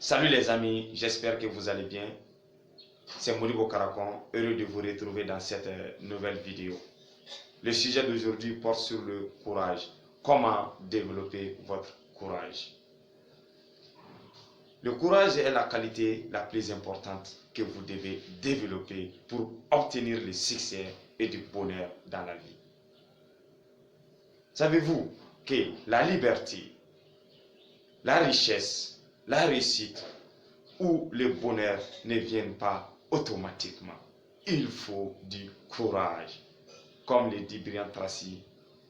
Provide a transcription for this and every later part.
Salut les amis, j'espère que vous allez bien. C'est Modibo Karakon, heureux de vous retrouver dans cette nouvelle vidéo. Le sujet d'aujourd'hui porte sur le courage. Comment développer votre courage? Le courage est la qualité la plus importante que vous devez développer pour obtenir le succès et du bonheur dans la vie. Savez-vous que la liberté, la richesse, la réussite ou le bonheur ne viennent pas automatiquement? Il faut du courage. Comme le dit Brian Tracy,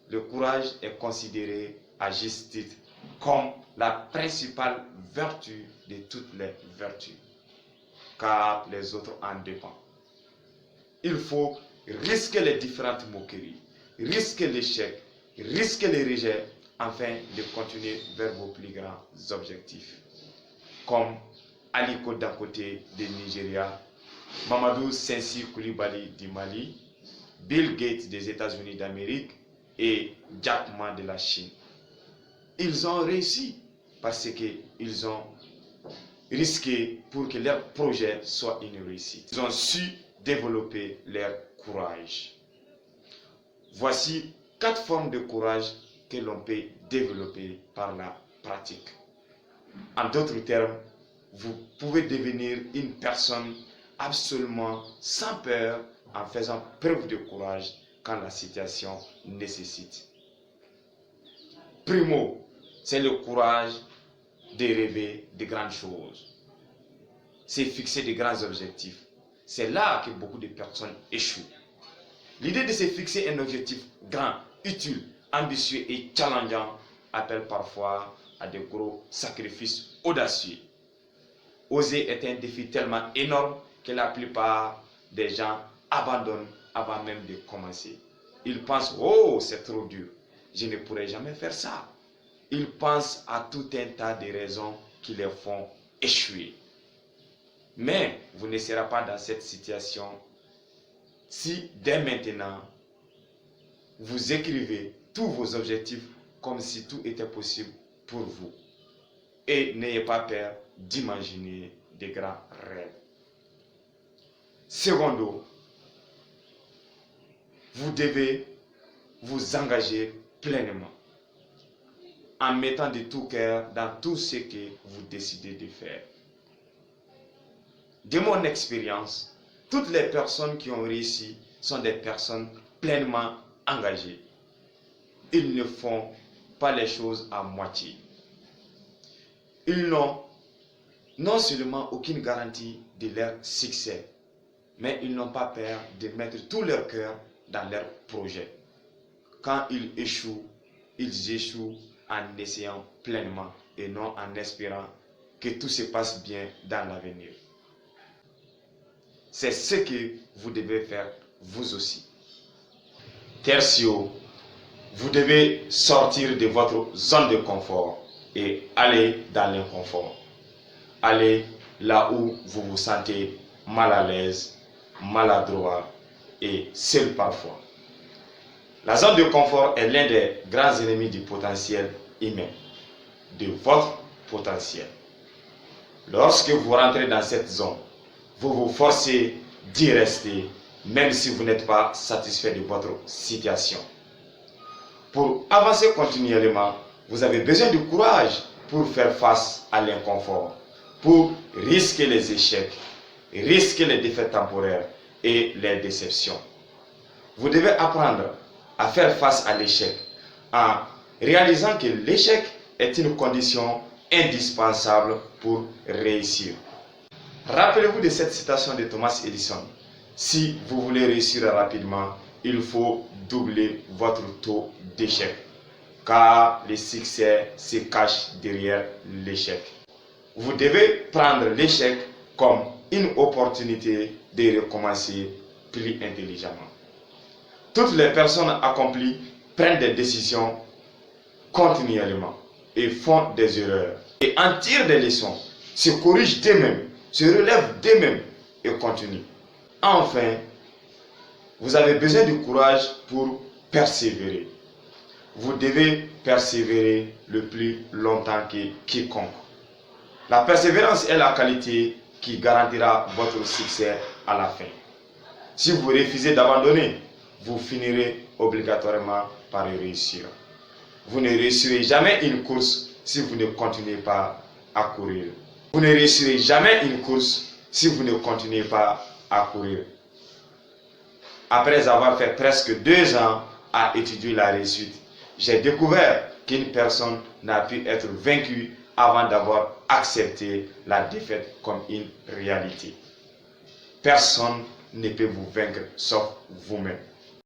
le courage est considéré à juste titre comme la principale vertu de toutes les vertus, car les autres en dépendent. Il faut risquer les différentes moqueries, risquer l'échec, risquer les rejets, afin de continuer vers vos plus grands objectifs. Comme Aliko Dangote de Nigeria, Mamadou Sensi Koulibaly du Mali, Bill Gates des États-Unis d'Amérique et Jack Ma de la Chine. Ils ont réussi parce qu'ils ont risqué pour que leur projet soit une réussite. Ils ont su développer leur courage. Voici 4 formes de courage que l'on peut développer par la pratique. En d'autres termes, vous pouvez devenir une personne absolument sans peur en faisant preuve de courage quand la situation nécessite. Primo, c'est le courage de rêver de grandes choses. C'est fixer de grands objectifs. C'est là que beaucoup de personnes échouent. L'idée de se fixer un objectif grand, utile, ambitieux et challengeant appelle parfois à de gros sacrifices audacieux. Oser est un défi tellement énorme que la plupart des gens abandonnent avant même de commencer. Ils pensent: oh, c'est trop dur, je ne pourrai jamais faire ça. Ils pensent à tout un tas de raisons qui les font échouer. Mais vous ne serez pas dans cette situation si dès maintenant vous écrivez tous vos objectifs comme si tout était possible pour vous. Et n'ayez pas peur d'imaginer des grands rêves. Secondo, vous devez vous engager pleinement en mettant de tout cœur dans tout ce que vous décidez de faire. De mon expérience, toutes les personnes qui ont réussi sont des personnes pleinement engagées. Ils ne font pas les choses à moitié. Ils n'ont non seulement aucune garantie de leur succès, mais ils n'ont pas peur de mettre tout leur cœur dans leur projet. Quand ils échouent en essayant pleinement et non en espérant que tout se passe bien dans l'avenir. C'est ce que vous devez faire vous aussi. Tertio, vous devez sortir de votre zone de confort et aller dans l'inconfort. Allez là où vous vous sentez mal à l'aise, maladroit et seul parfois. La zone de confort est l'un des grands ennemis du potentiel humain, de votre potentiel. Lorsque vous rentrez dans cette zone, vous vous forcez d'y rester, même si vous n'êtes pas satisfait de votre situation. Pour avancer continuellement, vous avez besoin de courage pour faire face à l'inconfort, pour risquer les échecs, risquer les défaites temporaires et les déceptions. Vous devez apprendre à faire face à l'échec en réalisant que l'échec est une condition indispensable pour réussir. Rappelez-vous de cette citation de Thomas Edison: si vous voulez réussir rapidement, il faut doubler votre taux d'échec, car le succès se cache derrière l'échec. Vous devez prendre l'échec comme une opportunité de recommencer plus intelligemment. Toutes les personnes accomplies prennent des décisions continuellement et font des erreurs et en tirent des leçons, se corrigent d'eux-mêmes, se relèvent d'eux-mêmes et continuent. Enfin, vous avez besoin de courage pour persévérer. Vous devez persévérer le plus longtemps que quiconque. La persévérance est la qualité qui garantira votre succès à la fin. Si vous refusez d'abandonner, vous finirez obligatoirement par réussir. Vous ne réussirez jamais une course si vous ne continuez pas à courir. Vous ne réussirez jamais une course si vous ne continuez pas à courir. Après avoir fait presque 2 ans à étudier la réussite, j'ai découvert qu'une personne n'a pu être vaincue avant d'avoir accepté la défaite comme une réalité. Personne ne peut vous vaincre sauf vous-même.